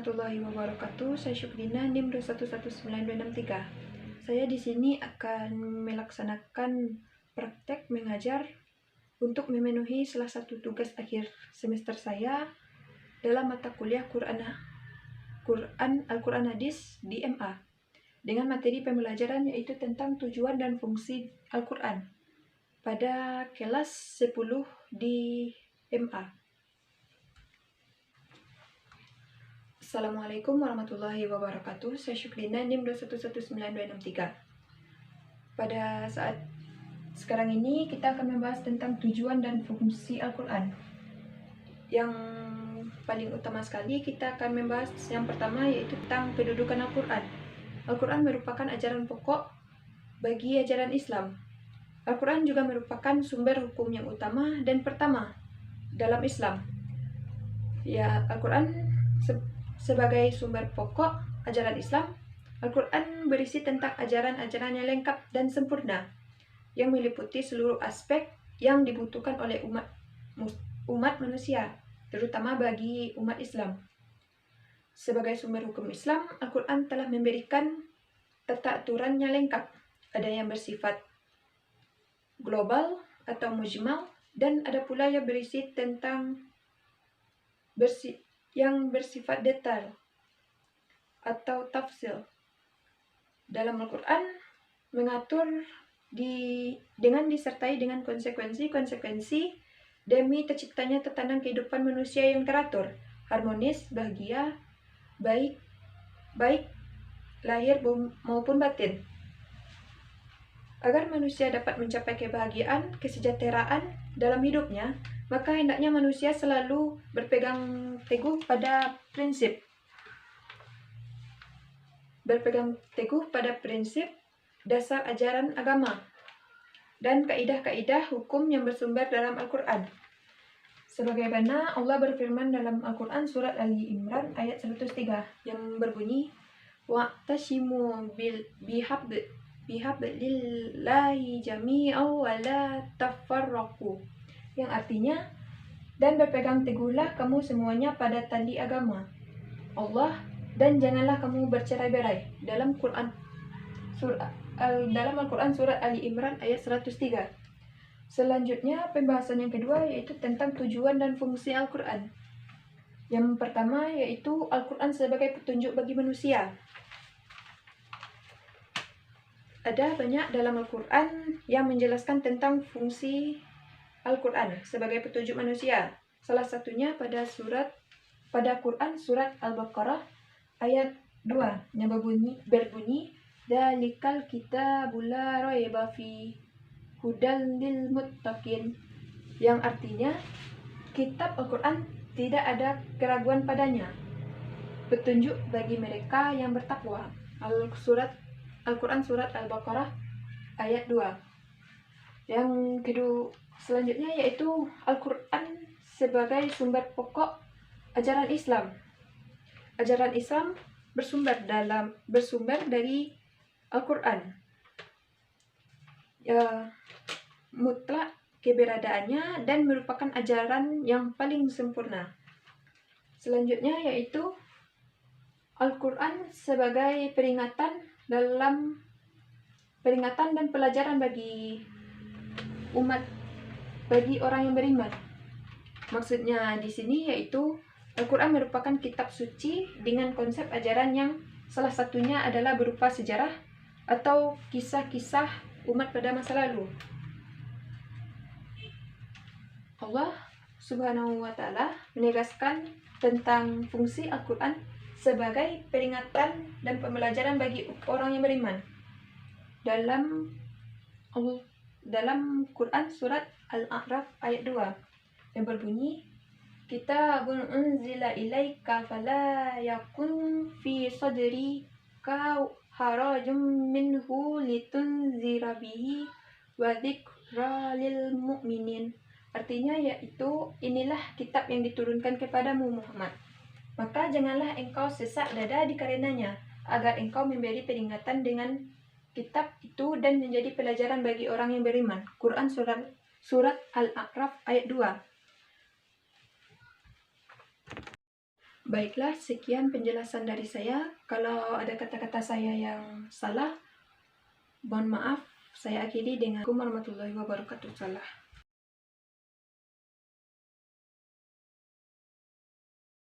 warahmatullahi wabarakatuh. Saya Syukrina, NIM 2119263. Saya di sini akan melaksanakan praktek mengajar untuk memenuhi salah satu tugas akhir semester saya dalam mata kuliah Al-Quran Hadis di MA dengan materi pembelajaran yaitu tentang tujuan dan fungsi Al-Quran pada kelas 10 di MA. Assalamualaikum warahmatullahi wabarakatuh. Saya Syukrina, NIM 2119263. Pada saat sekarang ini kita akan membahas tentang tujuan dan fungsi Al-Quran. Yang paling utama sekali kita akan membahas yang pertama yaitu tentang kedudukan Al-Quran. Al-Quran merupakan ajaran pokok bagi ajaran Islam. Al-Quran juga merupakan sumber hukum yang utama dan pertama dalam Islam. Ya, Al-Quran sebagai sumber pokok ajaran Islam, Al-Quran berisi tentang ajaran-ajaran yang lengkap dan sempurna, yang meliputi seluruh aspek yang dibutuhkan oleh umat manusia, terutama bagi umat Islam. Sebagai sumber hukum Islam, Al-Quran telah memberikan tata aturan yang lengkap. Ada yang bersifat global atau mujmal, dan ada pula yang berisi tentang yang bersifat detail atau tafsil. Dalam Al-Quran mengatur dengan disertai dengan konsekuensi demi terciptanya tatanan kehidupan manusia yang teratur, harmonis, bahagia, baik lahir maupun batin. Agar manusia dapat mencapai kebahagiaan, kesejahteraan dalam hidupnya, maka hendaknya manusia selalu berpegang teguh pada prinsip dasar ajaran agama dan kaidah-kaidah hukum yang bersumber dalam Al-Quran. Sebagaimana Allah berfirman dalam Al-Quran surat Ali Imran ayat 103 yang berbunyi, wa'tasimu bihablillahi jami'an wa la tafarraqu, yang artinya, dan berpegang teguhlah kamu semuanya pada tali agama Allah dan janganlah kamu bercerai-berai. Dalam Al-Quran surat Ali Imran ayat 103. Selanjutnya pembahasan yang kedua yaitu tentang tujuan dan fungsi Al-Quran. Yang pertama yaitu Al-Quran sebagai petunjuk bagi manusia. Ada banyak dalam Al-Quran yang menjelaskan tentang fungsi Al-Quran sebagai petunjuk manusia. Salah satunya pada Quran surat Al-Baqarah ayat 2 yang berbunyi Dzalikal kitabul la raiba fi hudal lil muttaqin, yang artinya kitab Al-Quran tidak ada keraguan padanya, petunjuk bagi mereka yang bertakwa. Al-Quran surat Al-Baqarah ayat 2. Yang kedua selanjutnya yaitu Al-Quran sebagai sumber pokok ajaran Islam. Ajaran Islam bersumber dari Al-Quran. Mutlak keberadaannya dan merupakan ajaran yang paling sempurna. Selanjutnya yaitu Al-Quran sebagai peringatan dan pelajaran bagi orang yang beriman. Maksudnya di sini yaitu Al-Quran merupakan kitab suci dengan konsep ajaran yang salah satunya adalah berupa sejarah atau kisah-kisah umat pada masa lalu. Allah Subhanahu wa Ta'ala menegaskan tentang fungsi Al-Quran sebagai peringatan dan pembelajaran bagi orang yang beriman. Dalam Quran surat Al-A'raf ayat 2 yang berbunyi, Kitabun unzila ilaika fala yakun fi sadrika harajum minhu litunzira bihi wa dzikra lil mu'minin. Artinya yaitu inilah kitab yang diturunkan kepadamu Muhammad, maka janganlah engkau sesak dada dikarenanya, agar engkau memberi peringatan dengan kitab itu dan menjadi pelajaran bagi orang yang beriman. Quran surat Al-A'raf ayat 2. Baiklah, sekian penjelasan dari saya. Kalau ada kata-kata saya yang salah, mohon maaf. Saya akhiri dengan Assalamualaikum warahmatullahi wabarakatuh. Salah.